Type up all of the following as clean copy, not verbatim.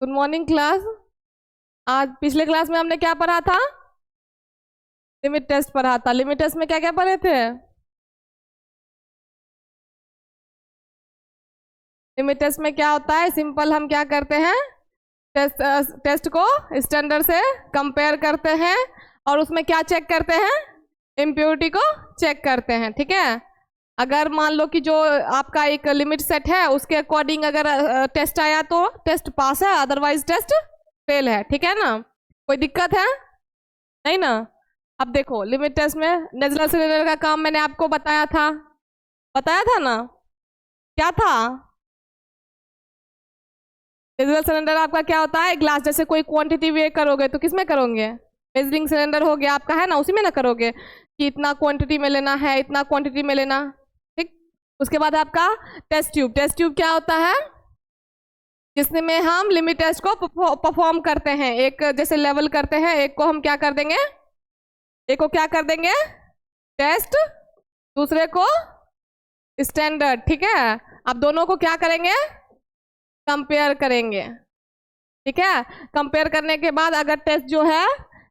Good morning class. आज पिछले class में हमने क्या पढ़ा था? लिमिट टेस्ट पढ़ा था। लिमिट टेस्ट में क्या क्या पढ़े थे? लिमिट टेस्ट में क्या होता है? सिंपल हम क्या करते हैं, टेस्ट को स्टैंडर्ड से कंपेयर करते हैं और उसमें क्या चेक करते हैं? इम्प्योरिटी को चेक करते हैं। ठीक है, अगर मान लो कि जो आपका एक लिमिट सेट है उसके अकॉर्डिंग अगर टेस्ट आया तो टेस्ट पास है, अदरवाइज टेस्ट फेल है। ठीक है ना, कोई दिक्कत है? नहीं ना। अब देखो, लिमिट टेस्ट में नेजुलर सिलेंडर का काम मैंने आपको बताया था ना? क्या था? नेजुलर सिलेंडर आपका क्या होता है? ग्लास, जैसे कोई क्वांटिटी वे करोगे तो किसमें करोगे? मेजरिंग सिलेंडर हो गया आपका, है ना, उसी में ना करोगे कि इतना क्वांटिटी में लेना है, इतना क्वांटिटी में लेना। ठीक, उसके बाद आपका टेस्ट ट्यूब। टेस्ट ट्यूब क्या होता है? जिसमें हम लिमिट टेस्ट को परफॉर्म करते हैं। एक जैसे लेवल करते हैं, एक को हम क्या कर देंगे, एक को क्या कर देंगे टेस्ट, दूसरे को स्टैंडर्ड। ठीक है, अब दोनों को क्या करेंगे? कंपेयर करेंगे। ठीक है, कंपेयर करने के बाद अगर टेस्ट जो है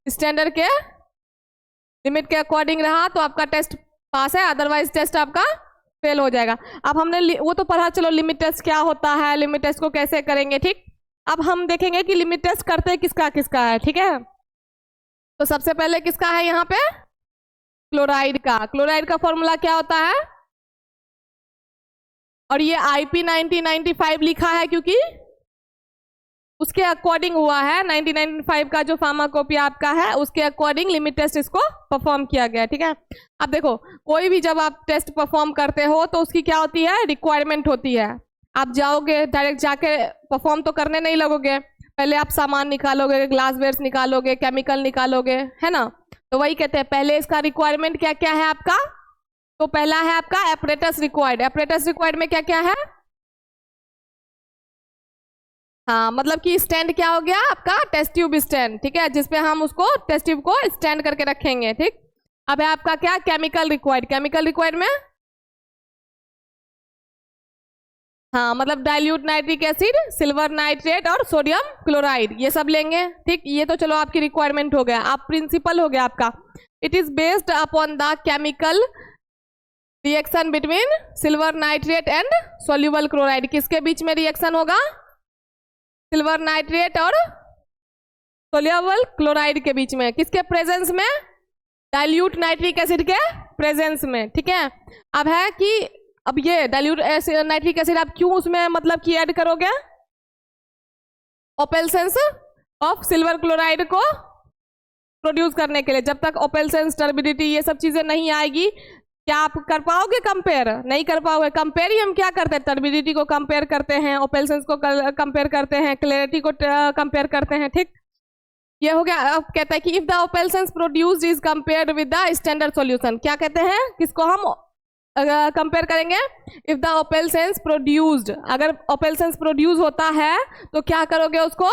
स्टैंडर्ड के लिमिट के अकॉर्डिंग रहा तो आपका टेस्ट पास है, अदरवाइज टेस्ट आपका फेल हो जाएगा। अब हमने वो तो पढ़ा, चलो लिमिट टेस्ट क्या होता है, लिमिट टेस्ट को कैसे करेंगे। ठीक, अब हम देखेंगे कि लिमिट टेस्ट करते किसका किसका है। ठीक है, तो सबसे पहले किसका है यहाँ पे? क्लोराइड का। क्लोराइड का फॉर्मूला क्या होता है? और ये IP 1995 लिखा है क्योंकि उसके अकॉर्डिंग हुआ है। 1995 का जो फार्माकोपिया आपका है उसके अकॉर्डिंग लिमिट टेस्ट इसको परफॉर्म किया गया। ठीक है, अब देखो, कोई भी जब आप टेस्ट परफॉर्म करते हो तो उसकी क्या होती है? रिक्वायरमेंट होती है। आप जाओगे डायरेक्ट जाके परफॉर्म तो करने नहीं लगोगे, पहले आप सामान निकालोगे, ग्लासवेयर्स निकालोगे, केमिकल निकालोगे, है ना। तो वही कहते हैं, पहले इसका रिक्वायरमेंट क्या क्या है आपका? तो पहला है आपका एपरेटस रिक्वायर्ड। एपरेटस रिक्वायर्ड में क्या क्या है? हाँ, मतलब कि स्टैंड क्या हो गया आपका? Test tube stand. ठीक है, जिसपे हम उसको टेस्ट ट्यूब को स्टैंड करके रखेंगे। ठीक, अब है आपका क्या? Chemical required. केमिकल रिक्वायर्ड में हाँ, मतलब dilute nitric acid, silver nitrate और सोडियम क्लोराइड, ये सब लेंगे। ठीक, ये तो चलो आपकी रिक्वायरमेंट हो गया। आप प्रिंसिपल हो गया आपका। It is based upon the chemical reaction between silver nitrate and soluble chloride. किसके बीच में रिएक्शन होगा? सिल्वर नाइट्रेट और सोल्यूबल क्लोराइड के बीच में। किसके प्रेजेंस में? डाइल्यूट नाइट्रिक एसिड के प्रेजेंस में। ठीक है, अब है कि अब ये डाइल्यूट नाइट्रिक एसिड आप क्यों उसमें मतलब कि ऐड करोगे? ओपेल्सेंस ऑफ सिल्वर क्लोराइड को प्रोड्यूस करने के लिए। जब तक ओपेल्सेंस, टर्बिडिटी, ये सब चीजें नहीं आएगी, क्या आप कर पाओगे कंपेयर? नहीं कर पाओगे। कंपेयर ही हम क्या करते हैं? टर्बिडिटी को कंपेयर करते हैं, ओपेल्सेंस को कंपेयर करते हैं, क्लैरिटी को कंपेयर करते हैं। ठीक, ये हो गया। अब कहता है कि if the opalescence produced is compared with the standard solution. क्या कहते हैं? किसको हम कंपेयर करेंगे? इफ द ओपेल्सेंस प्रोड्यूस्ड, अगर ओपेल्सेंस प्रोड्यूस होता है तो क्या करोगे? उसको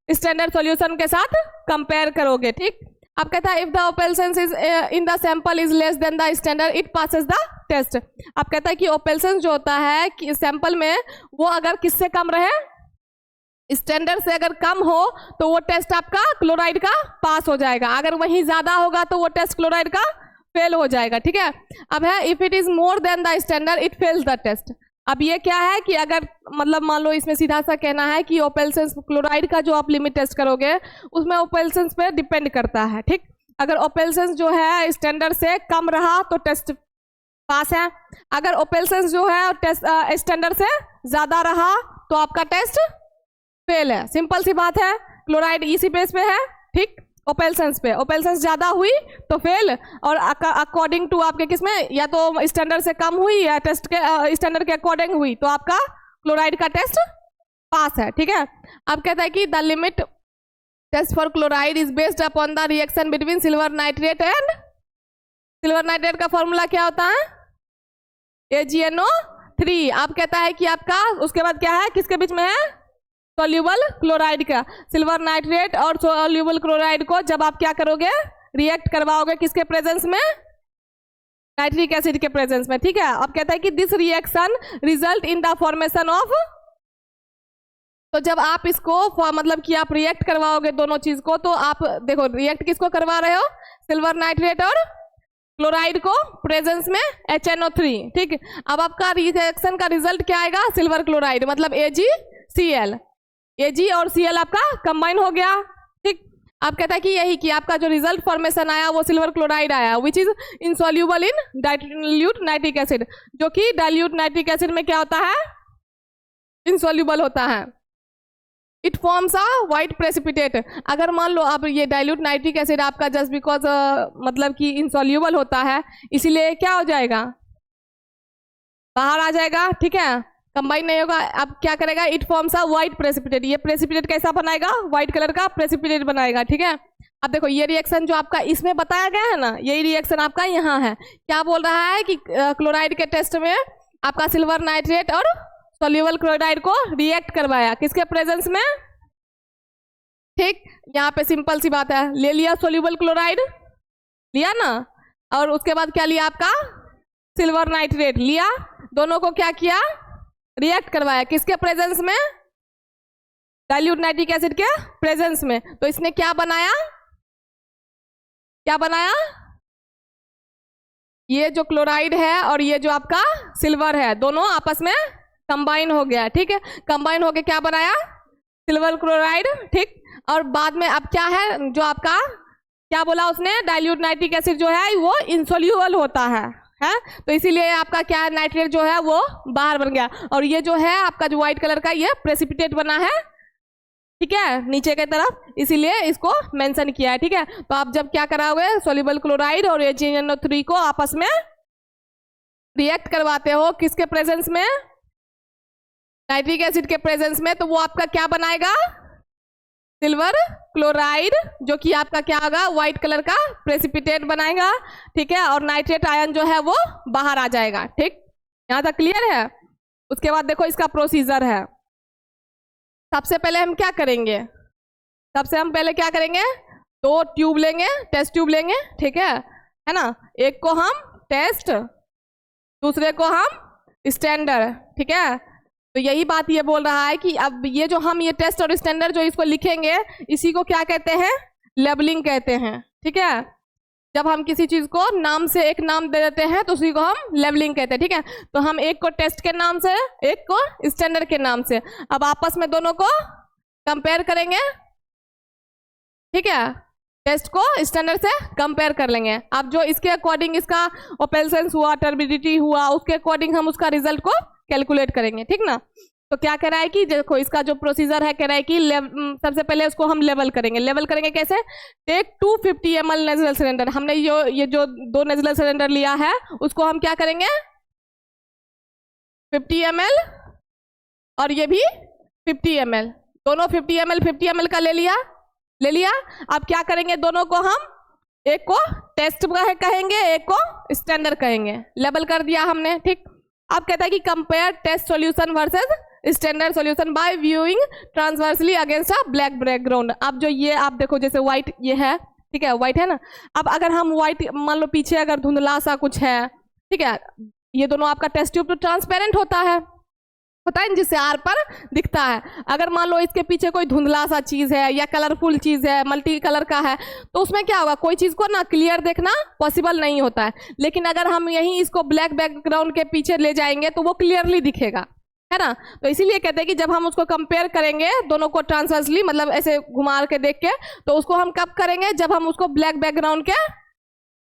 स्टैंडर्ड सॉल्यूशन के साथ कंपेयर करोगे। ठीक, अब कहता है if the opalescence is in the sample is less than the standard it passes the test. अब कहता है कि ओपेल्सेंस जो होता है कि सैंपल में वो अगर किससे कम रहे, स्टैंडर्ड से अगर कम हो तो वो टेस्ट आपका क्लोराइड का पास हो जाएगा। अगर वहीं ज्यादा होगा तो वो टेस्ट क्लोराइड का फेल हो जाएगा। ठीक है, अब है if it is more than the standard it fails the test. अब ये क्या है कि अगर मतलब मान लो इसमें सीधा सा कहना है कि ओपेल्सेंस क्लोराइड का जो आप लिमिट टेस्ट करोगे उसमें ओपेल्सेंस पे डिपेंड करता है। ठीक, अगर ओपेल्सेंस जो है स्टैंडर्ड से कम रहा तो टेस्ट पास है, अगर ओपेल्सेंस जो है टेस्ट स्टैंडर्ड से ज्यादा रहा तो आपका टेस्ट फेल है। सिंपल सी बात है, क्लोराइड इसी बेस पे है। ठीक, ओपेल्सेंस पे। ओपेल्सेंस ज्यादा हुई तो फेल, और अकॉर्डिंग टू आपके किसमें, या तो स्टैंडर्ड से कम हुई या टेस्ट के स्टैंडर्ड के अकॉर्डिंग हुई तो आपका क्लोराइड का टेस्ट पास है। ठीक है, अब कहता है कि the limit test for chloride is based upon the reaction between silver nitrate and silver nitrate का फॉर्मूला क्या होता है? AgNO3। अब कहता है कि आपका उसके बाद क्या है, किसके बीच में है? सोल्यूबल क्लोराइड का। सिल्वर नाइट्रेट और सोल्यूबल क्लोराइड को जब आप क्या करोगे? रिएक्ट करवाओगे किसके प्रेजेंस में? नाइट्रिक एसिड के प्रेजेंस में। ठीक है, अब कहता है कि this reaction result in the formation of तो जब आप इसको मतलब कि आप रिएक्ट करवाओगे दोनों चीज को, तो आप देखो रिएक्ट किसको करवा रहे हो, सिल्वर नाइट्रेट और क्लोराइड को प्रेजेंस में HNO3, ठीक। अब आपका रिएक्शन का रिजल्ट क्या आएगा, सिल्वर क्लोराइड मतलब AgCl, Ag और Cl आपका कंबाइन हो गया, ठीक। आप कहता है कि यही कि आपका जो रिजल्ट फॉर्मेशन आया वो सिल्वर क्लोराइड आया, which is insoluble in dilute nitric acid, जो कि डाइल्यूट नाइट्रिक एसिड में क्या होता है, इनसॉल्यूबल होता है। It forms a white precipitate. अगर मान लो अब ये डाइल्यूट नाइट्रिक एसिड आपका जस्ट बिकॉज मतलब कि इनसॉल्यूबल होता है, इसीलिए क्या हो जाएगा, बाहर आ जाएगा, ठीक है, कंबाइन नहीं होगा। अब क्या करेगा, it forms a white precipitate. ये प्रेसिपिटेट कैसा बनाएगा, व्हाइट कलर का प्रेसिपिटेट बनाएगा, ठीक है। अब देखो ये रिएक्शन जो आपका इसमें बताया गया है ना, यही रिएक्शन आपका यहाँ है। क्या बोल रहा है कि क्लोराइड के टेस्ट में आपका सिल्वर नाइट्रेट और सोल्यूबल क्लोराइड को रिएक्ट करवाया, किसके प्रेजेंस में, ठीक। यहाँ पे सिंपल सी बात है, ले लिया सोल्यूबल क्लोराइड, लिया ना, और उसके बाद क्या लिया, आपका सिल्वर नाइट्रेट लिया, दोनों को क्या किया, रिएक्ट करवाया, किसके प्रेजेंस में, डाइल्यूट नाइट्रिक एसिड के प्रेजेंस में। तो इसने क्या बनाया, क्या बनाया, ये जो क्लोराइड है और ये जो आपका सिल्वर है, दोनों आपस में कंबाइन हो गया, ठीक है। कंबाइन होके क्या बनाया, सिल्वर क्लोराइड, ठीक। और बाद में अब क्या है, जो आपका क्या बोला उसने, डाइल्यूट नाइट्रिक एसिड जो है वो इनसोल्यूबल होता है, तो इसीलिए आपका क्या नाइट्रेट जो है वो बाहर बन गया, और ये जो है आपका जो व्हाइट कलर का ये प्रेसिपिटेट बना है, ठीक है, नीचे की तरफ, इसीलिए इसको मेंशन किया है, ठीक है। तो आप जब क्या कराओगे, सोल्यूबल क्लोराइड और HNO3 को आपस में रिएक्ट करवाते हो, किसके प्रेजेंस में, नाइट्रिक एसिड के प्रेजेंस में, तो वो आपका क्या बनाएगा, सिल्वर क्लोराइड, जो कि आपका क्या होगा, व्हाइट कलर का प्रेसिपिटेट बनाएगा, ठीक है, और नाइट्रेट आयन जो है वो बाहर आ जाएगा, ठीक। यहाँ तक क्लियर है। उसके बाद देखो इसका प्रोसीजर है। सबसे पहले हम क्या करेंगे, सबसे हम पहले क्या करेंगे, 2 ट्यूब लेंगे, टेस्ट ट्यूब लेंगे, ठीक है ना। एक को हम टेस्ट, दूसरे को हम स्टैंडर्ड, ठीक है। तो यही बात ये बोल रहा है कि अब ये जो हम ये टेस्ट और स्टैंडर्ड जो इसको लिखेंगे, इसी को क्या कहते हैं, लेबलिंग कहते हैं, ठीक है। जब हम किसी चीज को नाम से एक नाम दे देते हैं तो उसी को हम लेबलिंग कहते हैं, ठीक है। तो हम एक को टेस्ट के नाम से, एक को स्टैंडर्ड के नाम से, अब आपस में दोनों को कंपेयर करेंगे, ठीक है, टेस्ट को स्टैंडर्ड से कंपेयर कर लेंगे। अब जो इसके अकॉर्डिंग इसका ओपेल्सेंस हुआ, टर्बिडिटी हुआ, उसके अकॉर्डिंग हम उसका रिजल्ट को कैलकुलेट करेंगे, ठीक ना। तो क्या कह रहा है कि देखो इसका जो प्रोसीजर है, कह रहा है कि सबसे पहले उसको हम लेवल करेंगे। लेवल करेंगे कैसे, टेक 250 ml नेजल सिलेंडर, हमने ये जो 2 नेजल सिलेंडर लिया है उसको हम क्या करेंगे, 50 ml और ये भी 50 ml, दोनों 50 ml का ले लिया। अब क्या करेंगे, दोनों को हम, एक को टेस्ट कहेंगे, एक को स्टैंडर्ड कहेंगे, लेवल कर दिया हमने, ठीक। अब कहता है कि compare test solution versus standard solution by viewing transversely against a black background. अब जो ये आप देखो, जैसे व्हाइट ये है, ठीक है, व्हाइट है ना। अब अगर हम व्हाइट मान लो पीछे अगर धुंधला सा कुछ है, ठीक है, ये दोनों आपका टेस्ट ट्यूब तो ट्रांसपेरेंट होता है जिससे आर पर दिखता है। अगर मान लो इसके पीछे कोई धुंधला सा चीज है या कलरफुल चीज है, मल्टी कलर का है, तो उसमें क्या होगा, कोई चीज को ना क्लियर देखना पॉसिबल नहीं होता है। लेकिन अगर हम यहीं इसको ब्लैक बैकग्राउंड के पीछे ले जाएंगे तो वो क्लियरली दिखेगा, है ना। तो इसीलिए कहते हैं कि जब हम उसको कंपेयर करेंगे दोनों को ट्रांसवर्सली, मतलब ऐसे घुमा के देख के, तो उसको हम कब करेंगे, जब हम उसको ब्लैक बैकग्राउंड के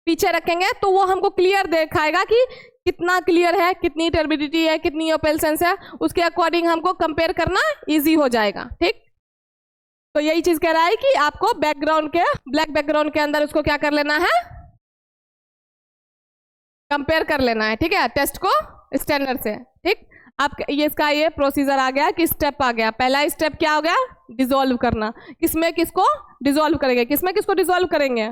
पीछे रखेंगे, तो वो हमको क्लियर दिखाएगा कि कितना क्लियर है, कितनी टर्बिडिटी है, कितनी ओपेल्सेंस है, उसके अकॉर्डिंग हमको कंपेयर करना इजी हो जाएगा, ठीक। तो यही चीज कह रहा है कि आपको बैकग्राउंड के, ब्लैक बैकग्राउंड के अंदर उसको क्या कर लेना है, कंपेयर कर लेना है, ठीक है, टेस्ट को स्टैंडर्ड से, ठीक। अब ये इसका ये प्रोसीजर आ गया कि स्टेप आ गया। पहला स्टेप क्या हो गया, डिसॉल्व करना। किसमें किसको डिसॉल्व करेंगे, किसमें किसको डिसॉल्व करेंगे,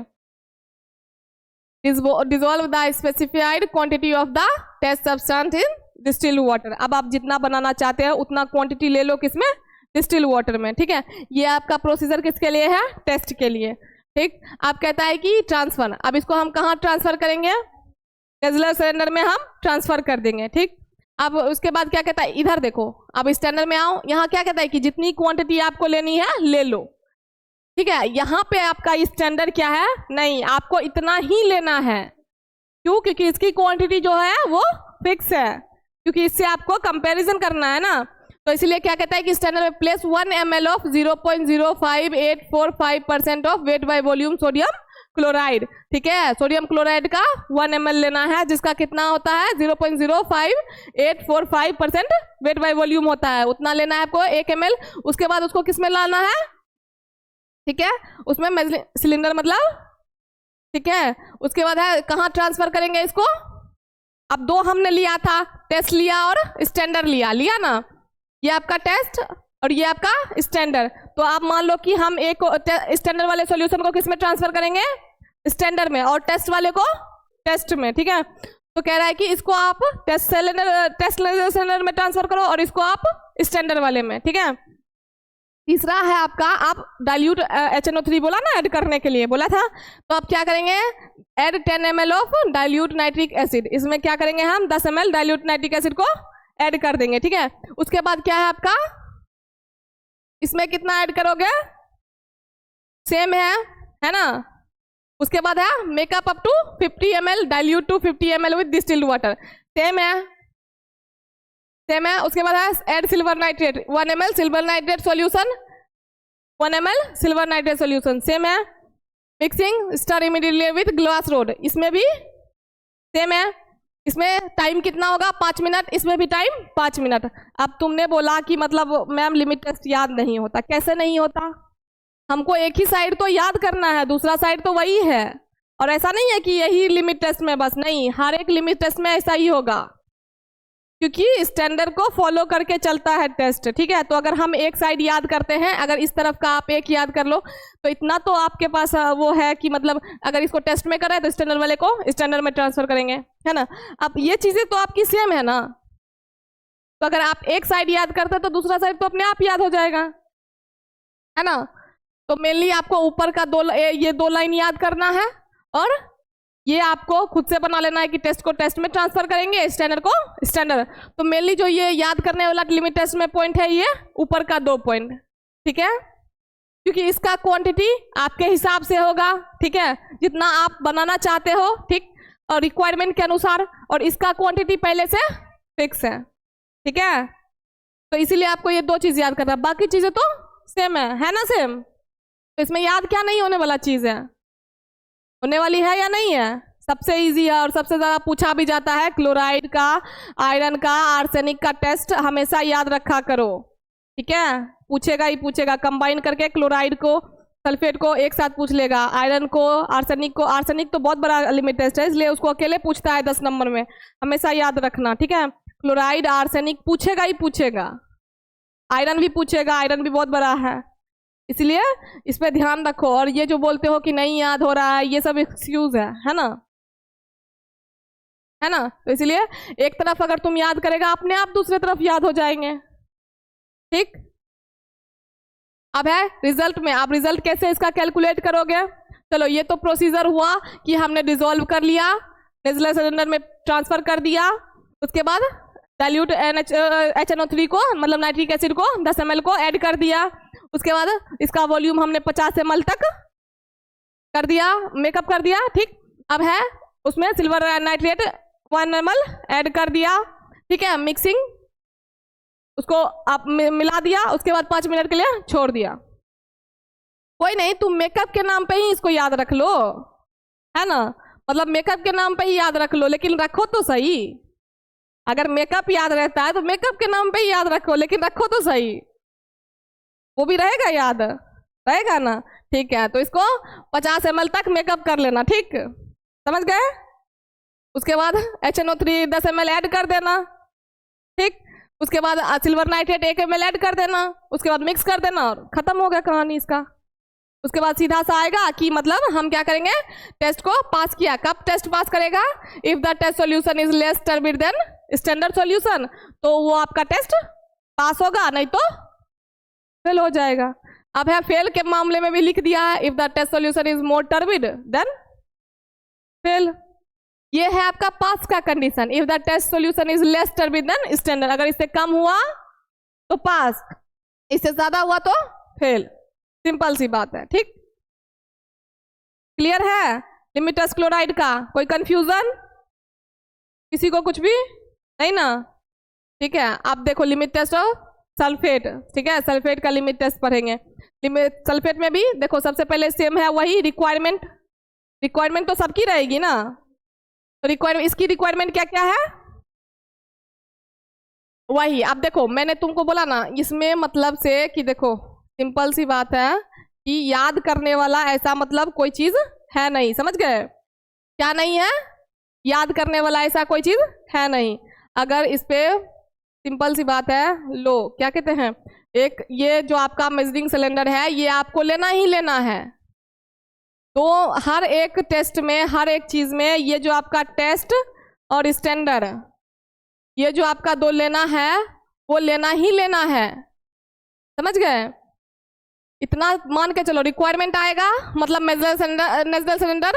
dissolve the specified quantity of the test substance in distilled water। अब आप जितना बनाना चाहते हैं उतना क्वांटिटी ले लो, किसमें, डिस्टिल वाटर में, ठीक है। ये आपका प्रोसीजर किसके लिए है, टेस्ट के लिए, ठीक। आप कहता है कि ट्रांसफर, अब इसको हम कहाँ ट्रांसफर करेंगे, नेजुलर सिलेंडर में हम ट्रांसफर कर देंगे, ठीक। अब उसके बाद क्या कहता है, इधर देखो, अब स्टैंडर्ड में आओ, यहाँ क्या कहता है कि जितनी क्वांटिटी आपको लेनी है ले लो, ठीक है। यहाँ पे आपका स्टैंडर्ड क्या है, नहीं आपको इतना ही लेना है, क्यों, क्योंकि इसकी क्वांटिटी जो है वो फिक्स है, क्योंकि इससे आपको कंपैरिजन करना है ना। तो इसलिए क्या कहता है कि स्टैंडर्ड में place 1 ml of 0.05845% of weight by volume sodium chloride, ठीक है। सोडियम क्लोराइड का 1 ml लेना है, जिसका कितना होता है 0.05845% वेट बाय वॉल्यूम होता है, उतना लेना है आपको 1 ml। उसके बाद उसको किस में लाना है, ठीक है, उसमें सिलेंडर मतलब, ठीक है। उसके बाद है कहाँ ट्रांसफर करेंगे इसको, अब दो हमने लिया था, टेस्ट लिया और स्टैंडर्ड लिया ना, ये आपका टेस्ट और ये आपका स्टैंडर्ड। तो आप मान लो कि हम एक स्टैंडर्ड वाले सॉल्यूशन को किस में ट्रांसफर करेंगे, स्टैंडर्ड में, और टेस्ट वाले को टेस्ट में, ठीक है। तो कह रहा है कि इसको आप टेस्ट सिलेंडर में ट्रांसफर करो और इसको आप स्टैंडर्ड वाले में, ठीक है। तीसरा है आपका, आप डाइल्यूट HNO3 बोला ना ऐड करने के लिए बोला था, तो आप क्या करेंगे, add 10 ml of dilute nitric acid, इसमें क्या करेंगे हम 10 ml डाइल्यूट नाइट्रिक एसिड को ऐड कर देंगे, ठीक है। उसके बाद क्या है आपका, इसमें कितना ऐड करोगे, सेम है ना। उसके बाद है make up up to 50 ml dilute to 50 ml with distilled water, same है। उसके बाद है add silver nitrate 1 ml silver nitrate solution, 1 ml silver nitrate solution, same है। Mixing stir immediately with glass rod, इसमें भी सेम है। इसमें टाइम कितना होगा 5 मिनट, इसमें भी टाइम 5 मिनट। अब तुमने बोला कि मतलब मैम लिमिट टेस्ट याद नहीं होता, कैसे नहीं होता, हमको एक ही साइड तो याद करना है, दूसरा साइड तो वही है, और ऐसा नहीं है कि यही लिमिट टेस्ट में बस, नहीं, हर एक लिमिट टेस्ट में ऐसा ही होगा, क्योंकि स्टैंडर्ड को फॉलो करके चलता है टेस्ट, ठीक है। तो अगर हम एक साइड याद करते हैं, अगर इस तरफ का आप एक याद कर लो, तो इतना तो आपके पास वो है कि मतलब अगर इसको टेस्ट में करें तो स्टैंडर्ड वाले को स्टैंडर्ड में ट्रांसफर करेंगे, है ना। अब ये चीजें तो आपकी सेम है ना, तो अगर आप एक साइड याद करते हैं तो दूसरा साइड तो अपने आप याद हो जाएगा, है ना। तो मेनली आपको ऊपर का ये 2 लाइन याद करना है, और ये आपको खुद से बना लेना है कि टेस्ट को टेस्ट में ट्रांसफर करेंगे, स्टैंडर्ड को स्टैंडर्ड। तो मेनली जो ये याद करने वाला लिमिट टेस्ट में पॉइंट है, ये ऊपर का 2 पॉइंट, ठीक है, क्योंकि इसका क्वांटिटी आपके हिसाब से होगा, ठीक है, जितना आप बनाना चाहते हो, ठीक, और रिक्वायरमेंट के अनुसार, और इसका क्वांटिटी पहले से फिक्स है, ठीक है। तो इसीलिए आपको ये 2 चीज याद करना है, बाकी चीजें तो सेम है ना, सेम। तो इसमें याद क्या नहीं होने वाला चीज है, होने वाली है या नहीं है, सबसे इजी है और सबसे ज़्यादा पूछा भी जाता है। क्लोराइड का, आयरन का, आर्सेनिक का टेस्ट हमेशा याद रखा करो, ठीक है, पूछेगा ही पूछेगा, कंबाइन करके क्लोराइड को सल्फेट को एक साथ पूछ लेगा, आयरन को आर्सेनिक को, आर्सेनिक तो बहुत बड़ा लिमिट टेस्ट है, इसलिए उसको अकेले पूछता है 10 नंबर में, हमेशा याद रखना, ठीक है। क्लोराइड आर्सेनिक पूछेगा ही पूछेगा, आयरन भी पूछेगा, आयरन भी बहुत बड़ा है, इसलिए इस पे ध्यान रखो। और ये जो बोलते हो कि नहीं याद हो रहा है, ये सब एक्सक्यूज है ना, है ना। तो इसलिए एक तरफ अगर तुम याद करेगा, अपने आप दूसरे तरफ याद हो जाएंगे, ठीक। अब है रिजल्ट में, आप रिजल्ट कैसे इसका कैलकुलेट करोगे, चलो ये तो प्रोसीजर हुआ कि हमने डिसॉल्व कर लिया, नेजल सिलेंडर में ट्रांसफर कर दिया, उसके बाद डाइल्यूट HNO3 को मतलब नाइट्रिक एसिड को 10 ml को ऐड कर दिया, उसके बाद इसका वॉल्यूम हमने 50 ml तक कर दिया, मेकअप कर दिया, ठीक। अब है उसमें सिल्वर नाइट्रेट 1 ml ऐड कर दिया, ठीक है, मिक्सिंग उसको आप मिला दिया, उसके बाद 5 मिनट के लिए छोड़ दिया। कोई नहीं, तुम मेकअप के नाम पे ही इसको याद रख लो, है ना, मतलब मेकअप के नाम पे ही याद रख लो, लेकिन रखो तो सही। अगर मेकअप याद रहता है तो मेकअप के नाम पे ही याद रखो, लेकिन रखो तो सही, वो भी रहेगा, याद रहेगा ना, ठीक है। तो इसको 50 ml तक मेकअप कर लेना, ठीक, समझ गए। उसके बाद HNO3 10 ml ऐड कर देना, ठीक। उसके बाद सिल्वर नाइट्रेट 1 ml ऐड कर देना, उसके बाद मिक्स कर देना और खत्म हो गया कहानी इसका। उसके बाद सीधा सा आएगा कि मतलब हम क्या करेंगे, टेस्ट को पास किया। कब टेस्ट पास करेगा, if the test solution is less turbid than standard solution, तो वो आपका टेस्ट पास होगा, नहीं तो फेल हो जाएगा। अब है फेल के मामले में भी लिख दिया है, if the test solution is more turbid than fail, ये है आपका पास का condition, if the test solution is less turbid than standard, अगर इससे कम हुआ तो पास, इससे ज्यादा हुआ तो फेल, सिंपल सी बात है। ठीक, क्लियर है लिमिट टेस्ट क्लोराइड का? कोई कंफ्यूजन किसी को? कुछ भी नहीं ना? ठीक है, आप देखो लिमिट टेस्ट ऑफ सल्फेट, ठीक है, सल्फेट का लिमिट टेस्ट पढ़ेंगे। लिमिट सल्फेट में भी देखो सबसे पहले सेम है वही रिक्वायरमेंट, रिक्वायरमेंट तो सबकी रहेगी ना, तो रिक्वायरमेंट, इसकी रिक्वायरमेंट क्या क्या है वही। अब देखो मैंने तुमको बोला ना इसमें मतलब से कि देखो सिंपल सी बात है कि याद करने वाला ऐसा मतलब कोई चीज है नहीं, समझ गए? क्या नहीं है? याद करने वाला ऐसा कोई चीज है नहीं। अगर इस पे सिंपल सी बात है, लो क्या कहते हैं, एक ये जो आपका मेजरिंग सिलेंडर है ये आपको लेना ही लेना है, तो हर एक टेस्ट में, हर एक चीज में ये जो आपका टेस्ट और स्टैंडर्ड, ये जो आपका दो लेना है वो लेना ही लेना है, समझ गए? इतना मान के चलो, रिक्वायरमेंट आएगा मतलब नेजल सिलेंडर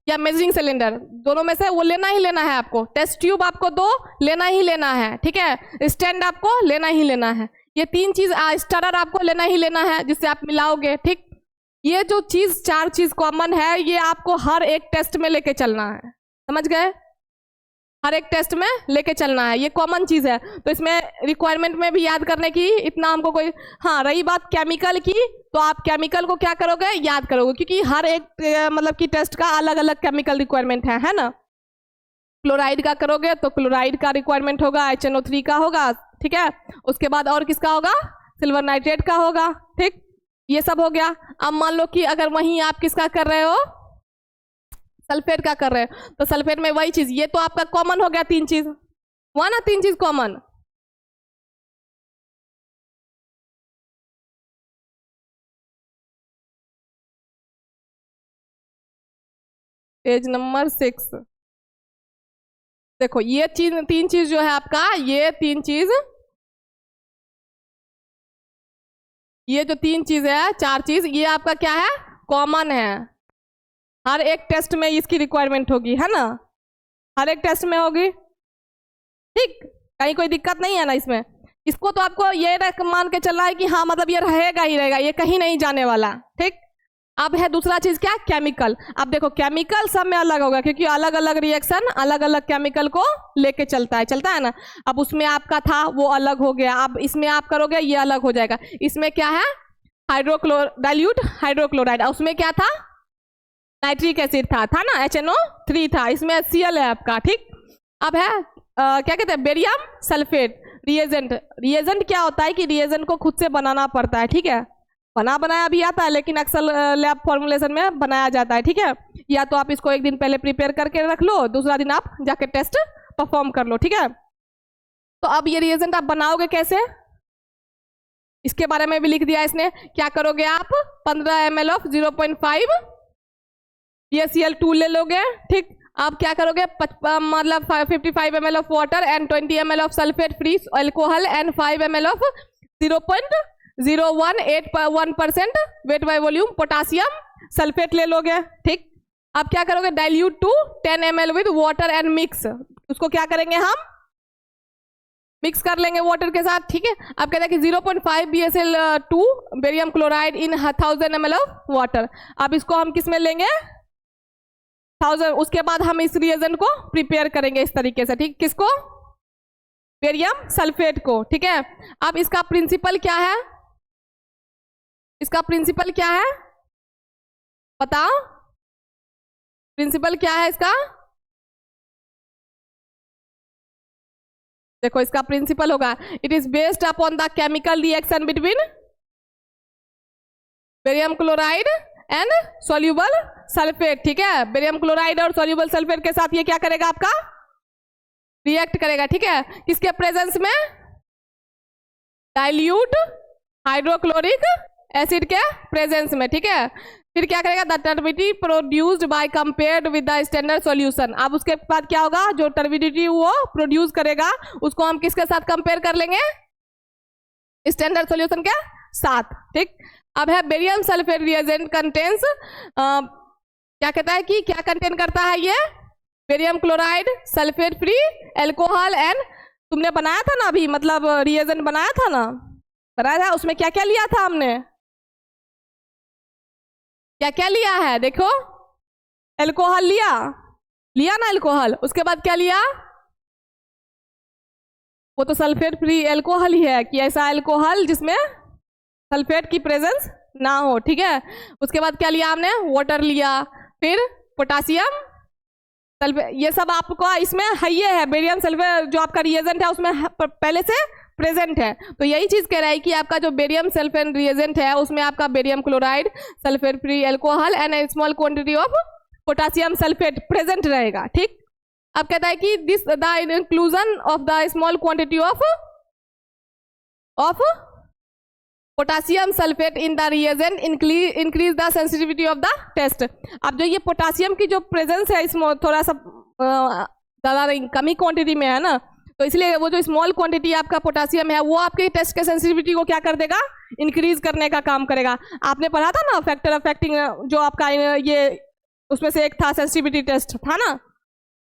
या मेजरिंग सिलेंडर, दोनों में से वो लेना ही लेना है आपको। टेस्ट ट्यूब आपको दो लेना ही लेना है, ठीक है, स्टैंड आपको लेना ही लेना है, ये तीन चीज, स्टारर आपको लेना ही लेना है जिससे आप मिलाओगे। ठीक, ये जो चीज, चार चीज कॉमन है ये आपको हर एक टेस्ट में लेके चलना है, समझ गए? हर एक टेस्ट में लेके चलना है, ये कॉमन चीज है। तो इसमें रिक्वायरमेंट में भी याद करने की इतना हमको कोई, हाँ रही बात केमिकल की, तो आप केमिकल को क्या करोगे, याद करोगे, क्योंकि हर एक मतलब कि टेस्ट का अलग अलग केमिकल रिक्वायरमेंट है ना। क्लोराइड का करोगे तो क्लोराइड का रिक्वायरमेंट होगा, HNO3 का होगा, ठीक है, उसके बाद और किसका होगा, सिल्वर नाइट्रेट का होगा। ठीक, ये सब हो गया। अब मान लो कि अगर वहीं आप किसका कर रहे हो, सल्फेट का कर रहे हो, तो सल्फेट में वही चीज, ये तो आपका कॉमन हो गया, तीन चीज हुआ ना, तीन चीज कॉमन। पेज नंबर 6 देखो, ये चीज, तीन चीज जो है आपका, ये तीन चीज, ये जो तीन चीज है, चार चीज, ये आपका क्या है, कॉमन है, हर एक टेस्ट में इसकी रिक्वायरमेंट होगी, है ना, हर एक टेस्ट में होगी। ठीक, कहीं कोई दिक्कत नहीं है ना इसमें। इसको तो आपको ये मान के चलना है कि हाँ मतलब ये रहेगा ही रहेगा, ये कहीं नहीं जाने वाला। ठीक, अब है दूसरा चीज क्या, केमिकल। अब देखो केमिकल सब में अलग होगा, क्योंकि अलग अलग रिएक्शन अलग अलग केमिकल को लेके चलता है ना। अब उसमें आपका था वो अलग हो गया, अब इसमें आप करोगे ये अलग हो जाएगा। इसमें क्या है, डाइल्यूट हाइड्रोक्लोराइड, उसमें क्या था, नाइट्रिक एसिड था ना, HNO3 था, इसमें HCl है आपका। ठीक, अब है क्या कहते हैं, बेरियम सल्फेट रिएजेंट। रिएजेंट क्या होता है कि रिएजेंट को खुद से बनाना पड़ता है, ठीक है, बनाया भी आता है, लेकिन अक्सर लैब फॉर्मुलेशन में बनाया जाता है। ठीक है, या तो आप इसको एक दिन पहले प्रिपेयर करके रख लो, दूसरा दिन आप जाके टेस्ट परफॉर्म कर लो। ठीक है, तो अब ये रिएजेंट आप बनाओगे कैसे, इसके बारे में भी लिख दिया इसने। क्या करोगे आप, 15 ml ऑफ 0.5 BaCl2 ले लोगे। ठीक, आप क्या करोगे, मतलब 55 ml of water and 20 ml of sulphate free alcohol and 5 ml of 0.0181% weight by volume potassium sulphate ले लोगे। ठीक, आप क्या करोगे, dilute to 10 ml with water and mix, उसको क्या करेंगे हम, मिक्स कर लेंगे वाटर के साथ। ठीक है, आप कहते हैं कि 0.5 BaCl2 barium chloride in 1000 ml of water. अब इसको हम किस में लेंगे, 1000, उसके बाद हम इस रिएजेंट को प्रिपेयर करेंगे इस तरीके से। ठीक, किसको, बेरियम सल्फेट को। ठीक है, अब इसका प्रिंसिपल क्या है, इसका प्रिंसिपल क्या है बताओ, प्रिंसिपल क्या है इसका, देखो इसका प्रिंसिपल होगा, it is based upon the chemical reaction between barium chloride and soluble sulphate. ठीक है, बेरियम क्लोराइड और सॉल्यूबल सल्फेट के साथ ये क्या करेगा आपका, रिएक्ट करेगा। ठीक है, किसके प्रेजेंस में, डाइल्यूट हाइड्रोक्लोरिक एसिड के प्रेजेंस में। ठीक है, फिर क्या करेगा, the turbidity produced by compared with the standard solution. अब उसके बाद क्या होगा, जो टर्बिडिटी वो प्रोड्यूस करेगा उसको हम किसके साथ कंपेयर कर लेंगे, स्टैंडर्ड सॉल्यूशन के साथ। ठीक, अब है बेरियम सल्फेट रिएजेंट कंटेन्स, क्या कहता है कि क्या कंटेन करता है ये, barium chloride, sulphate free alcohol and, तुमने बनाया था ना अभी, मतलब रिएजेंट बनाया था ना, बनाया था, उसमें क्या क्या लिया था हमने, क्या क्या लिया है, देखो एल्कोहल लिया, लिया ना एल्कोहल, उसके बाद क्या लिया, वो तो सल्फेट फ्री एल्कोहल ही है, कि ऐसा एल्कोहल जिसमें सल्फेट की प्रेजेंस ना हो, ठीक है। उसके बाद क्या लिया हमने, वाटर लिया, फिर पोटासियम सल्फेट, ये सब आपको इसमें है, ये है बेरियम सल्फेट जो आपका रिएजेंट है उसमें पहले से प्रेजेंट है। तो यही चीज कह रहा है कि आपका जो बेरियम सल्फेट रिएजेंट है उसमें आपका barium chloride, sulphate free alcohol and a small quantity of potassium sulphate present रहेगा, ठीक। अब कहता है कि this the inclusion of the small quantity of potassium sulphate in the reagent increase the sensitivity of the test. अब जो ये potassium की जो प्रेजेंस है इसमें थोड़ा सा ज़्यादा कमी क्वांटिटी में है ना, तो इसलिए वो जो स्मॉल क्वांटिटी आपका पोटासियम है वो आपके टेस्ट के सेंसिटिविटी को क्या कर देगा, इंक्रीज करने का काम करेगा। आपने पढ़ा था ना फैक्टर अफेक्टिंग, जो आपका ये उसमें से एक था सेंसिटिविटी टेस्ट था ना,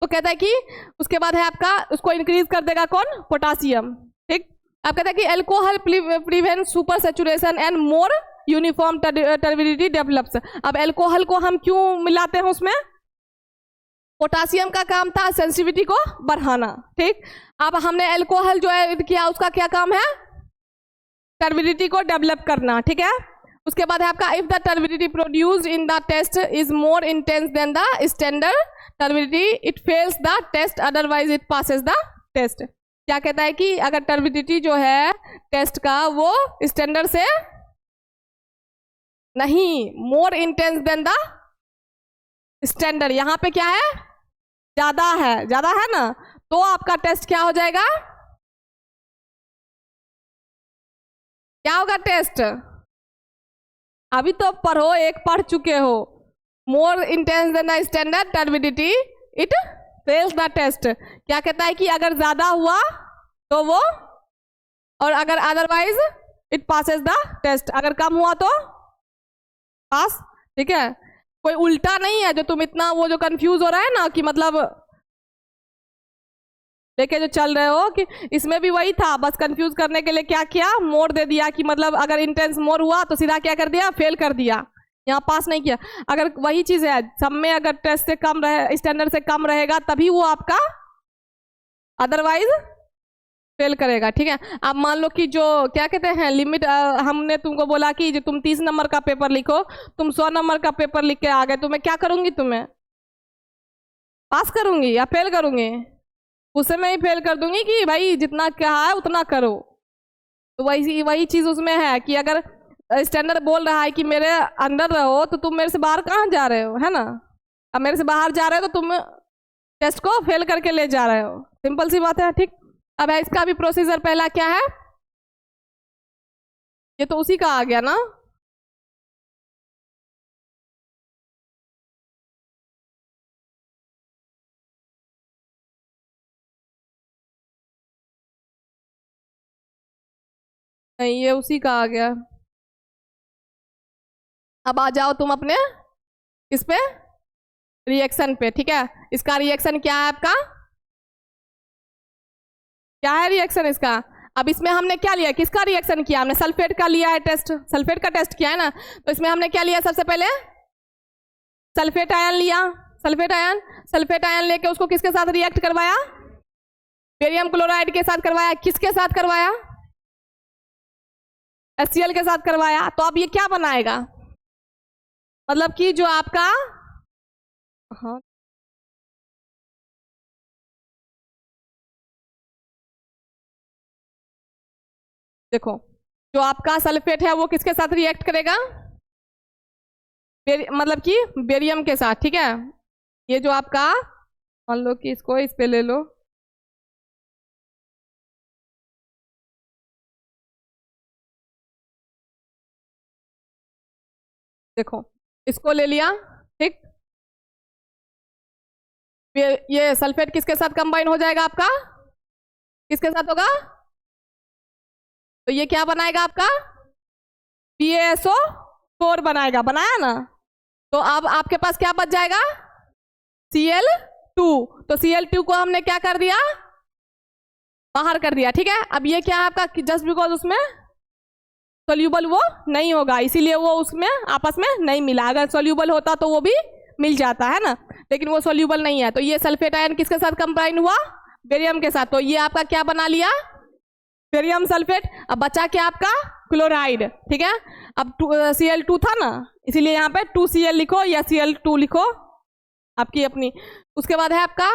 तो कहता है कि उसके बाद है आपका उसको इंक्रीज कर देगा कौन, पोटासियम, ठीक। अब कहता है कि alcohol prevent super saturation and more uniform turbidity develops. अब एल्कोहल को हम क्यों मिलाते हैं उसमें, पोटासियम का काम था सेंसिटिविटी को बढ़ाना, ठीक। अब हमने एल्कोहल जो है किया उसका क्या काम है, टर्बिडिटी को डेवलप करना, ठीक है। उसके बाद है आपका if the turbidity produced in the test is more intense than the standard turbidity it fails the test otherwise it passes the test. क्या कहता है कि अगर टर्बिडिटी जो है टेस्ट का वो स्टैंडर्ड से नहीं, मोर इंटेंस देन द स्टैंडर्ड, यहां पे क्या है, ज्यादा है, ज्यादा है ना, तो आपका टेस्ट क्या हो जाएगा, क्या होगा टेस्ट, अभी तो पढ़ो, एक पढ़ चुके हो, more intense than the standard turbidity it fails the test. क्या कहता है कि अगर ज्यादा हुआ तो वो, और अगर otherwise it passes the test, अगर कम हुआ तो पास, ठीक है। कोई उल्टा नहीं है जो तुम इतना वो जो कंफ्यूज हो रहा है ना, कि मतलब लेके जो चल रहे हो, कि इसमें भी वही था, बस कंफ्यूज करने के लिए क्या किया, मोर दे दिया, कि मतलब अगर इंटेंस मोर हुआ तो सीधा क्या कर दिया, फेल कर दिया, यहाँ पास नहीं किया। अगर वही चीज है, सब में अगर टेस्ट से कम रहे, स्टैंडर्ड से कम रहेगा तभी वो आपका, अदरवाइज फेल करेगा, ठीक है। अब मान लो कि जो क्या कहते हैं लिमिट, हमने तुमको बोला कि जो तुम 30 नंबर का पेपर लिखो, तुम 100 नंबर का पेपर लिख के आ गए, तो मैं क्या करूंगी, तुम्हें पास करूंगी या फेल करूंगी, उसे मैं ही फेल कर दूंगी कि भाई जितना कहा है उतना करो। तो वही चीज उसमें है कि अगर स्टैंडर्ड बोल रहा है कि मेरे अंदर रहो, तो तुम मेरे से बाहर कहाँ जा रहे हो, है ना। अब मेरे से बाहर जा रहे हो तो तुम टेस्ट को फेल करके ले जा रहे हो, सिंपल सी बात है, ठीक। अब इसका भी प्रोसीजर पहला क्या है, ये तो उसी का आ गया ना, नहीं ये उसी का आ गया। अब आ जाओ तुम अपने इस पे रिएक्शन पे, ठीक है। इसका रिएक्शन क्या है आपका, क्या है रिएक्शन इसका। अब इसमें हमने क्या लिया, किसका रिएक्शन किया हमने, सल्फेट का लिया है टेस्ट, सल्फेट का टेस्ट किया है ना। तो इसमें हमने क्या लिया, सबसे पहले सल्फेट आयन लिया, सल्फेट आयन लेके उसको किसके साथ रिएक्ट करवाया, बेरियम क्लोराइड के साथ करवाया, किसके साथ करवाया, HCl के साथ करवाया। तो अब ये क्या बनाएगा, मतलब कि जो आपका, हाँ देखो, जो आपका सल्फेट है वो किसके साथ रिएक्ट करेगा, मतलब कि बेरियम के साथ, ठीक है। ये जो आपका, मान लो कि इसको इस पे ले लो, देखो इसको ले लिया, ठीक। ये सल्फेट किसके साथ कंबाइन हो जाएगा आपका, किसके साथ होगा, तो ये क्या बनाएगा आपका, PaSO4 बनाएगा, बनाया ना। तो अब आपके पास क्या बच जाएगा, Cl2 2, तो Cl2 को हमने क्या कर दिया, बाहर कर दिया, ठीक है। अब ये क्या है आपका, जस्ट बिकॉज उसमें सोल्यूबल वो नहीं होगा, इसीलिए वो उसमें आपस में नहीं मिला। अगर सोल्यूबल होता तो वो भी मिल जाता है ना, लेकिन वो सोल्यूबल नहीं है। तो ये सल्फेट आयन किसके साथ कंबाइन हुआ, बेरियम के साथ, तो ये आपका क्या बना लिया, बेरियम सल्फेट। अब बचा क्या आपका, क्लोराइड, ठीक है। अब Cl2 था ना, इसीलिए यहाँ पे 2Cl लिखो या Cl2 लिखो आपकी अपनी। उसके बाद है आपका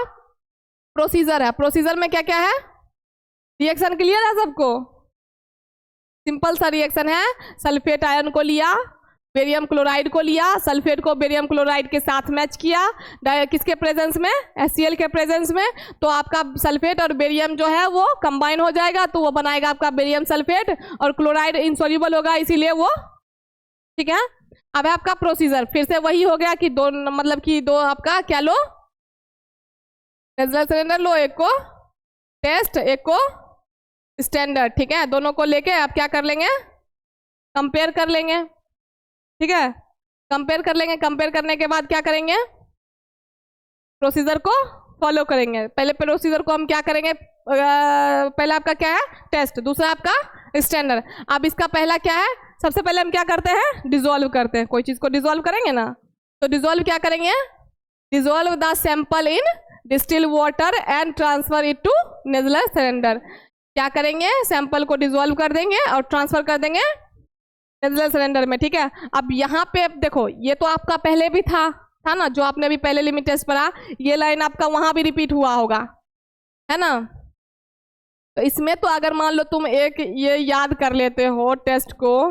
प्रोसीजर है। प्रोसीजर में क्या क्या है, रिएक्शन क्लियर है सबको, सिंपल सा रिएक्शन है। सल्फेट आयन को लिया, बेरियम क्लोराइड को लिया, सल्फेट को बेरियम क्लोराइड के साथ मैच किया, किसके प्रेजेंस में, HCl के प्रेजेंस में, तो आपका सल्फेट और बेरियम जो है वो कंबाइन हो जाएगा, तो वो बनाएगा आपका बेरियम सल्फेट, और क्लोराइड इनसॉल्युबल होगा, इसीलिए वो, ठीक है। अब है आपका प्रोसीजर, फिर से वही हो गया कि दो, मतलब कि दो आपका क्या लो, नेजुलर सिलेंडर लो, एक को टेस्ट, एक को स्टैंडर्ड, ठीक है। दोनों को लेके आप क्या कर लेंगे, कंपेयर कर लेंगे, ठीक है। कंपेयर कर लेंगे, कंपेयर करने के बाद क्या करेंगे, प्रोसीजर को फॉलो करेंगे। पहले प्रोसीजर को हम क्या करेंगे, पहला आपका क्या है, टेस्ट, दूसरा आपका स्टैंडर्ड। अब इसका पहला क्या है, सबसे पहले हम क्या करते हैं, डिसॉल्व करते हैं। कोई चीज को डिसॉल्व करेंगे ना, तो डिसॉल्व क्या करेंगे, dissolve the sample in distil water and transfer it to Nessler cylinder. क्या करेंगे, सैंपल को डिसॉल्व कर देंगे और ट्रांसफर कर देंगे नेजुलर सिलेंडर में, ठीक है। अब यहाँ पे देखो, ये तो आपका पहले भी था ना, जो आपने भी पहले लिमिट टेस्ट पढ़ा, ये लाइन आपका वहां भी रिपीट हुआ होगा, है ना। तो इसमें तो अगर मान लो तुम एक ये याद कर लेते हो टेस्ट को,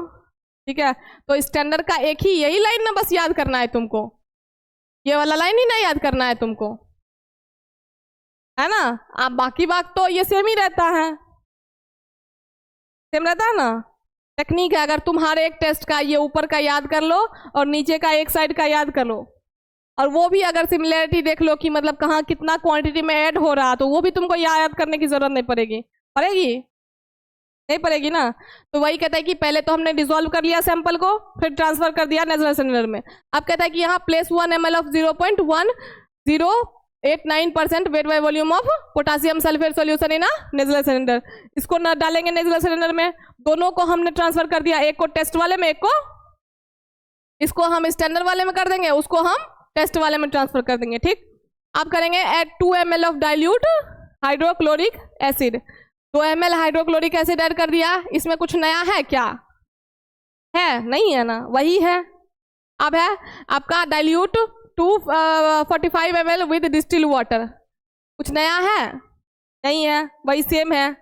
ठीक है, तो स्टैंडर्ड का एक ही यही लाइन ना बस याद करना है तुमको, ये वाला लाइन ही ना याद करना है तुमको, है ना। अब बाकी बात तो ये सेम ही रहता है, सेम रहता है ना। टेक्निक है, अगर तुम हर एक टेस्ट का ये ऊपर का याद कर लो और नीचे का एक साइड का याद कर लो, और वो भी अगर सिमिलरिटी देख लो कि मतलब कहाँ कितना क्वांटिटी में ऐड हो रहा, तो वो भी तुमको याद करने की जरूरत नहीं पड़ेगी, पड़ेगी नहीं पड़ेगी ना। तो वही कहता है कि पहले तो हमने डिसॉल्व कर लिया सैंपल को, फिर ट्रांसफर कर दिया नेजुलर सिलेंडर में। अब कहता है कि यहाँ place 1 ml of 0.1089% weight by volume of potassium sulphate solution in Nessler cylinder. इसको न डालेंगे नेजुलर सिलेंडर में, दोनों को हमने ट्रांसफर कर दिया, एक को टेस्ट वाले में, एक को इसको हम स्टैंडर्ड वाले में कर देंगे, उसको हम टेस्ट वाले में ट्रांसफर कर देंगे, ठीक। अब करेंगे add 2 ml of dilute hydrochloric acid. 2 ml hydrochloric acid add कर दिया। इसमें कुछ नया है क्या, है नहीं है ना, वही है। अब है आपका dilute 245 ml with distil water, कुछ नया है नहीं है, वही सेम है,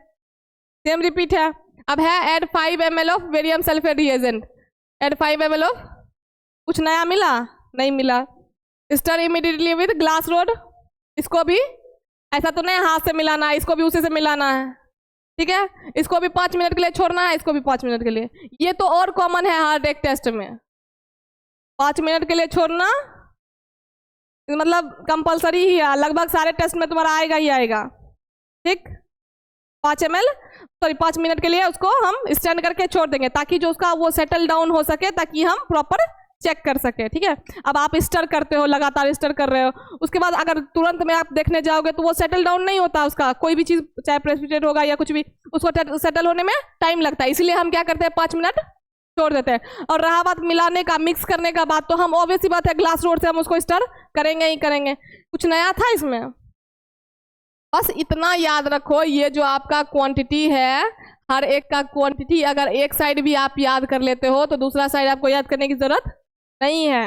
सेम रिपीट है। अब है add 5 ml of barium sulphate reagent, add 5 ml of, कुछ नया मिला नहीं मिला। Stir immediately with glass rod, इसको भी ऐसा तो नहीं हाथ से मिलाना है, इसको भी उसी से मिलाना है, ठीक है। इसको भी 5 मिनट के लिए छोड़ना है, इसको भी 5 मिनट के लिए। ये तो और कॉमन है हर एक टेस्ट में, 5 मिनट के लिए छोड़ना मतलब कंपलसरी ही है, लगभग सारे टेस्ट में तुम्हारा आएगा ही आएगा, ठीक। 5 मिनट के लिए उसको हम स्टैंड करके छोड़ देंगे, ताकि जो उसका वो सेटल डाउन हो सके, ताकि हम प्रॉपर चेक कर सके, ठीक है। अब आप स्टर करते हो, लगातार स्टर कर रहे हो, उसके बाद अगर तुरंत में आप देखने जाओगे तो वो सेटल डाउन नहीं होता, उसका कोई भी चीज चाहे प्रेसिपिटेट होगा या कुछ भी, उसको सेटल होने में टाइम लगता है। इसलिए हम क्या करते हैं, 5 मिनट छोड़ देते हैं। और रहा बात मिलाने का, मिक्स करने का बात, तो हम ऑब्वियस सी बात है ग्लास रोड से हम उसको स्टर करेंगे ही करेंगे। कुछ नया था इसमें, बस इतना याद रखो, ये जो आपका क्वांटिटी है, हर एक का क्वांटिटी अगर एक साइड भी आप याद कर लेते हो तो दूसरा साइड आपको याद करने की जरूरत नहीं है।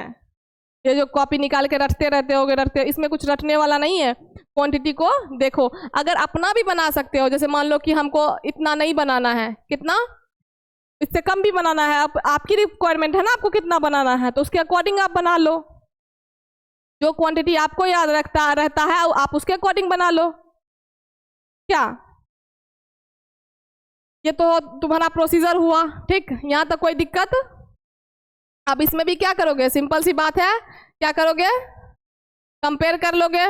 ये जो कॉपी निकाल के रटते रहते होगे, इसमें कुछ रटने वाला नहीं है। क्वांटिटी को देखो, अगर अपना भी बना सकते हो, जैसे मान लो कि हमको इतना नहीं बनाना है, कितना, इससे कम भी बनाना है, आपकी रिक्वायरमेंट है ना, आपको कितना बनाना है, तो उसके अकॉर्डिंग आप बना लो। जो क्वांटिटी आपको याद रहता है आप उसके अकॉर्डिंग बना लो। क्या, ये तो तुम्हारा प्रोसीजर हुआ, ठीक, यहाँ तक कोई दिक्कत। अब इसमें भी क्या करोगे, सिंपल सी बात है, क्या करोगे, कंपेयर कर लोगे।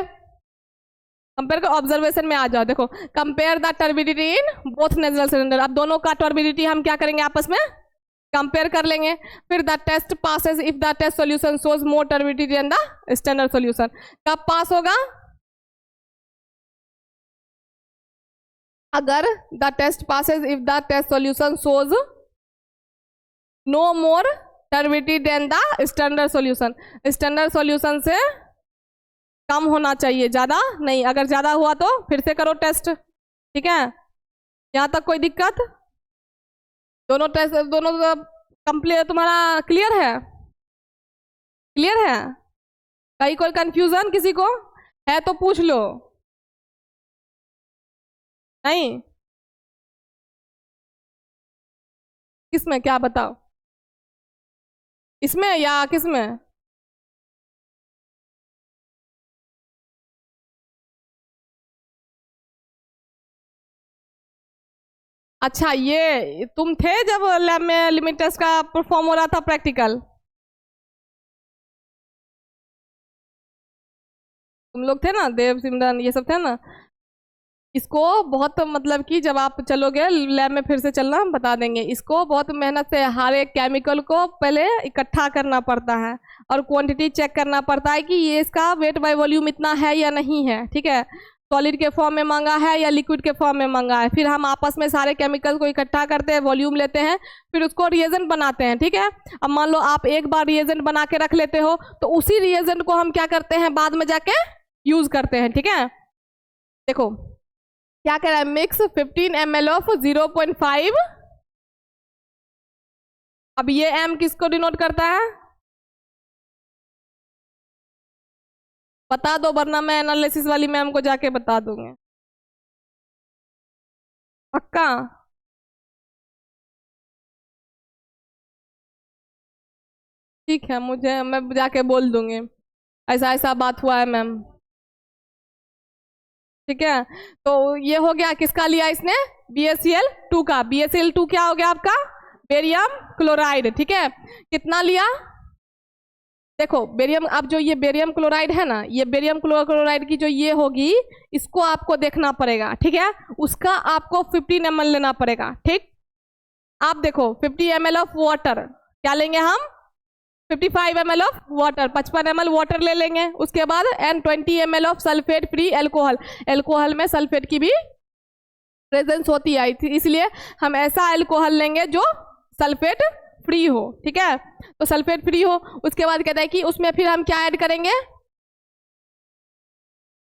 कंपेयर कर, ऑब्जर्वेशन में आ जाओ, देखो compare the turbidity in both Nessler cylinder. अब दोनों का टर्बिडिटी हम क्या करेंगे, आपस में कंपेयर कर लेंगे। फिर the test passes if the test solution shows more turbidity than the standard solution. कब पास होगा, अगर the test passes if the test solution shows no more turbidity than the standard solution, standard solution से कम होना चाहिए, ज़्यादा नहीं। अगर ज़्यादा हुआ तो फिर से करो टेस्ट, ठीक है। यहाँ तक कोई दिक्कत? दोनों टेस्ट, दोनों कंप्लीट तुम्हारा क्लियर है? क्लियर है? कहीं कोई कंफ्यूजन किसी को है तो पूछ लो। नहीं? किसमें क्या बताओ, इसमें या किसमें? अच्छा, ये तुम थे जब लैब में लिमिट टेस्ट का परफॉर्म हो रहा था प्रैक्टिकल? तुम लोग थे ना, देव सिमरन ये सब थे ना। इसको बहुत मतलब कि जब आप चलोगे लैब में, फिर से चलना बता देंगे। इसको बहुत मेहनत से हर एक केमिकल को पहले इकट्ठा करना पड़ता है और क्वांटिटी चेक करना पड़ता है कि ये इसका वेट बाय वॉल्यूम इतना है या नहीं है, ठीक है। सॉलिड के फॉर्म में मांगा है या लिक्विड के फॉर्म में मांगा है। फिर हम आपस में सारे केमिकल को इकट्ठा करते हैं, वॉल्यूम लेते हैं, फिर उसको रिएजेंट बनाते हैं, ठीक है। अब मान लो आप एक बार रिएजेंट बना के रख लेते हो, तो उसी रिएजेंट को हम क्या करते हैं, बाद में जाके यूज करते हैं, ठीक है। देखो क्या कह रहा है, मिक्स 15 ml ऑफ 0.5। अब ये m किसको डिनोट करता है बता दो, वरना मैं एनालिसिस वाली मैम को जाके बता दूंगी। पक्का? ठीक है, मैं जाके बोल दूंगी ऐसा ऐसा बात हुआ है मैम, ठीक है। तो ये हो गया, किसका लिया इसने, BaCl2 का। BaCl2 क्या हो गया आपका, बेरियम क्लोराइड, ठीक है। कितना लिया, देखो बेरियम, अब जो ये बेरियम क्लोराइड है ना, ये बेरियम क्लोराइड की जो ये होगी, इसको आपको देखना पड़ेगा, ठीक है। उसका आपको 15 ml लेना पड़ेगा, ठीक। आप देखो 50 ml ऑफ वाटर, क्या लेंगे हम, 55 ml of water, 55 ml water ले लेंगे। उसके बाद and 20 ml of sulphate free alcohol. Alcohol में सल्फेट की भी प्रेजेंस होती है, इसलिए हम ऐसा एल्कोहल लेंगे जो सल्फेट फ्री हो, ठीक है। तो सल्फेट फ्री हो, उसके बाद कहता है कि उसमें फिर हम क्या ऐड करेंगे,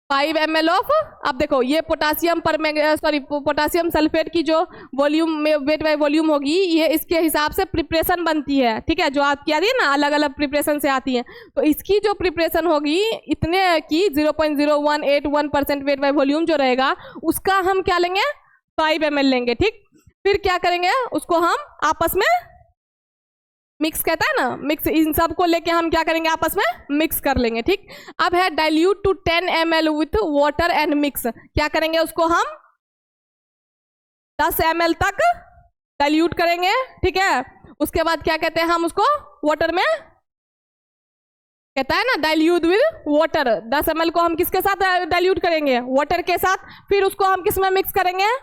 5 ml ऑफ, अब देखो ये पोटासियम पोटासियम सल्फेट की जो वॉल्यूम में वेट बाय वॉल्यूम होगी, ये इसके हिसाब से प्रिपरेशन बनती है, ठीक है। जो आपकी आती है ना, अलग अलग प्रिपरेशन से आती है, तो इसकी जो प्रिपरेशन होगी इतने की 0.0181% वेट बाय वॉल्यूम जो रहेगा, उसका हम क्या लेंगे, 5 ml लेंगे, ठीक। फिर क्या करेंगे, उसको हम आपस में मिक्स, कहता है ना मिक्स, इन सब को लेके हम क्या करेंगे, आपस में मिक्स कर लेंगे, ठीक। अब है dilute to 10 ml with water and mix. क्या करेंगे, उसको हम 10 ml तक डाइल्यूट करेंगे, ठीक है। उसके बाद क्या कहते हैं हम उसको वाटर में, कहता है ना डाइल्यूट विद वाटर, 10 ml को हम किसके साथ डाइल्यूट करेंगे, वाटर के साथ। फिर उसको हम किस में मिक्स करेंगे,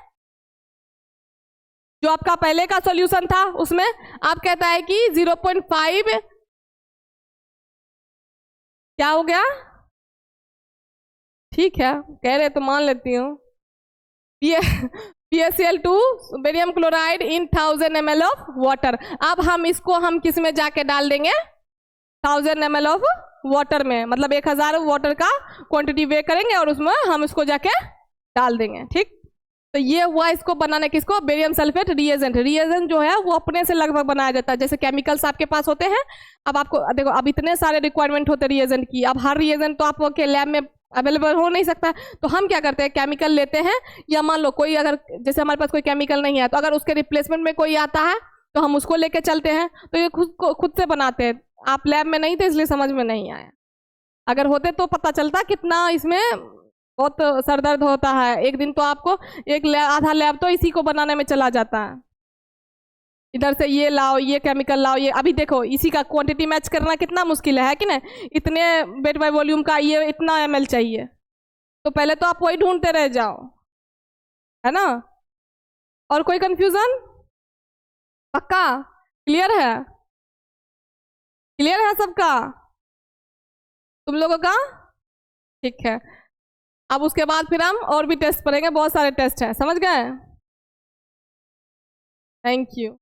जो आपका पहले का सॉल्यूशन था उसमें। आप कहता है कि 0.5 क्या हो गया, ठीक है कह रहे तो मान लेती हूँ, BaCl2 barium chloride in 1000 ml of water. अब हम इसको हम किस में जाके डाल देंगे, 1000 ml ऑफ वाटर में, मतलब 1000 वाटर का क्वांटिटी वे करेंगे और उसमें हम इसको जाके डाल देंगे, ठीक। तो ये हुआ इसको बनाने, किसको, बेरियम सल्फेट रिएजेंट। रिएजेंट जो है वो अपने से लगभग बनाया जाता है, जैसे केमिकल्स आपके पास होते हैं। अब आपको देखो, अब इतने सारे रिक्वायरमेंट होते हैं रिएजेंट की, अब हर रिएजेंट तो आपके लैब में अवेलेबल हो नहीं सकता। तो हम क्या करते हैं, केमिकल लेते हैं, या मान लो कोई अगर, जैसे हमारे पास कोई केमिकल नहीं है, तो अगर उसके रिप्लेसमेंट में कोई आता है तो हम उसको लेके चलते हैं। तो ये खुद से बनाते हैं। आप लैब में नहीं थे इसलिए समझ में नहीं आया, अगर होते तो पता चलता कितना इसमें बहुत सरदर्द होता है। एक दिन तो आपको आधा लैब तो इसी को बनाने में चला जाता है, इधर से ये लाओ, ये केमिकल लाओ, ये अभी देखो इसी का क्वांटिटी मैच करना कितना मुश्किल है कि नहीं। इतने वेट बाय वॉल्यूम का ये इतना ml चाहिए, तो पहले तो आप वही ढूंढते रह जाओ, है ना। और कोई कंफ्यूजन, पक्का क्लियर है, क्लियर है सबका, तुम लोगों का, ठीक है। अब उसके बाद फिर हम और भी टेस्ट पढ़ेंगे, बहुत सारे टेस्ट हैं, समझ गए। Thank you.